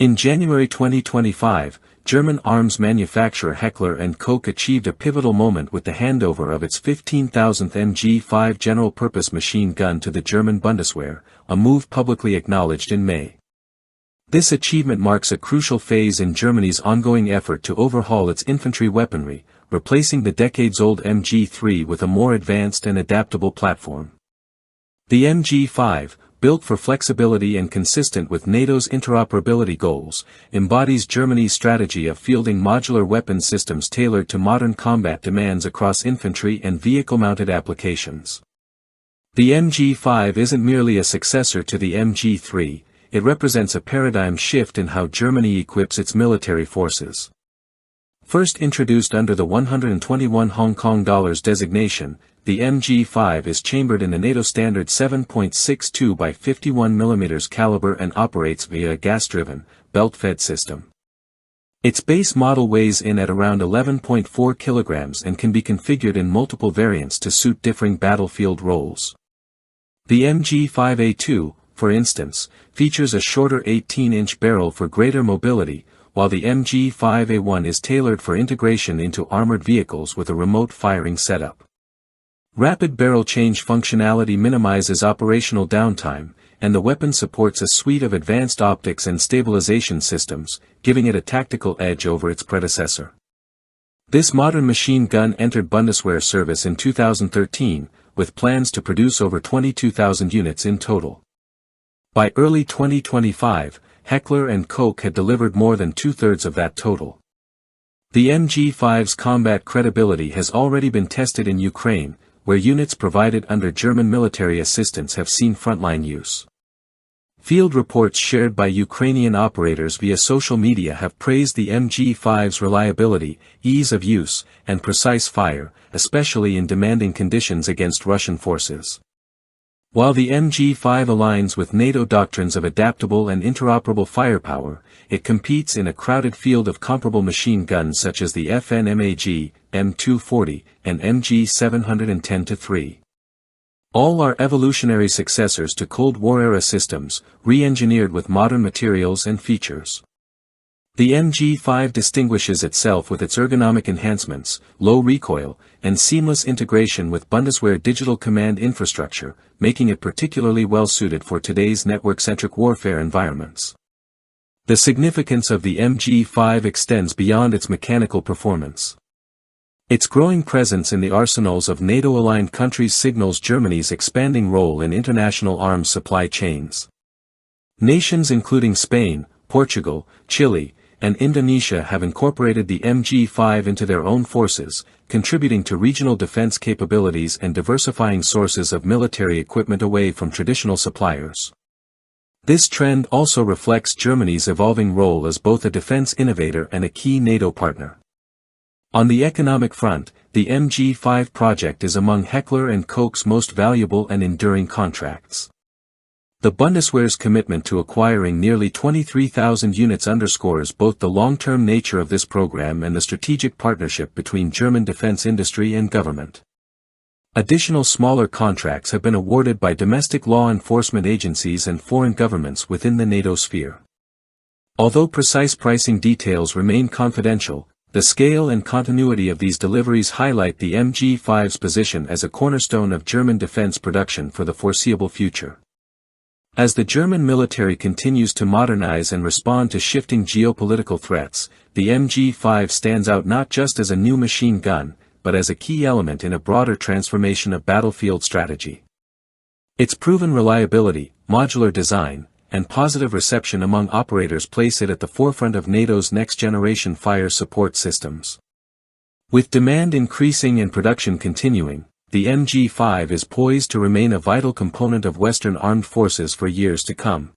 In January 2025, German arms manufacturer Heckler & Koch achieved a pivotal moment with the handover of its 15,000th MG5 general-purpose machine gun to the German Bundeswehr, a move publicly acknowledged in May. This achievement marks a crucial phase in Germany's ongoing effort to overhaul its infantry weaponry, replacing the decades-old MG3 with a more advanced and adaptable platform. The MG5, built for flexibility and consistent with NATO's interoperability goals, embodies Germany's strategy of fielding modular weapon systems tailored to modern combat demands across infantry and vehicle-mounted applications. The MG5 isn't merely a successor to the MG3, it represents a paradigm shift in how Germany equips its military forces. First introduced under the 121 Hong Kong dollars designation, the MG5 is chambered in the NATO standard 7.62 by 51 mm caliber and operates via a gas-driven, belt-fed system. Its base model weighs in at around 11.4 kilograms and can be configured in multiple variants to suit differing battlefield roles. The MG5A2, for instance, features a shorter 18-inch barrel for greater mobility, while the MG5A1 is tailored for integration into armored vehicles with a remote firing setup. Rapid barrel change functionality minimizes operational downtime, and the weapon supports a suite of advanced optics and stabilization systems, giving it a tactical edge over its predecessor. This modern machine gun entered Bundeswehr service in 2013, with plans to produce over 22,000 units in total. By early 2025, Heckler & Koch had delivered more than two-thirds of that total. The MG5's combat credibility has already been tested in Ukraine, where units provided under German military assistance have seen frontline use. Field reports shared by Ukrainian operators via social media have praised the MG5's reliability, ease of use, and precise fire, especially in demanding conditions against Russian forces. While the MG5 aligns with NATO doctrines of adaptable and interoperable firepower, it competes in a crowded field of comparable machine guns such as the FN-MAG, M240, and MG 710-3. All are evolutionary successors to Cold War-era systems, re-engineered with modern materials and features. The MG5 distinguishes itself with its ergonomic enhancements, low recoil, and seamless integration with Bundeswehr digital command infrastructure, making it particularly well-suited for today's network-centric warfare environments. The significance of the MG5 extends beyond its mechanical performance. Its growing presence in the arsenals of NATO-aligned countries signals Germany's expanding role in international arms supply chains. Nations including Spain, Portugal, Chile, and Indonesia have incorporated the MG5 into their own forces, contributing to regional defense capabilities and diversifying sources of military equipment away from traditional suppliers. This trend also reflects Germany's evolving role as both a defense innovator and a key NATO partner. On the economic front, the MG5 project is among Heckler & Koch's most valuable and enduring contracts. The Bundeswehr's commitment to acquiring nearly 23,000 units underscores both the long-term nature of this program and the strategic partnership between German defense industry and government. Additional smaller contracts have been awarded by domestic law enforcement agencies and foreign governments within the NATO sphere. Although precise pricing details remain confidential, the scale and continuity of these deliveries highlight the MG5's position as a cornerstone of German defense production for the foreseeable future. As the German military continues to modernize and respond to shifting geopolitical threats, the MG5 stands out not just as a new machine gun, but as a key element in a broader transformation of battlefield strategy. Its proven reliability, modular design, and positive reception among operators place it at the forefront of NATO's next-generation fire support systems. With demand increasing and production continuing, the MG5 is poised to remain a vital component of Western armed forces for years to come.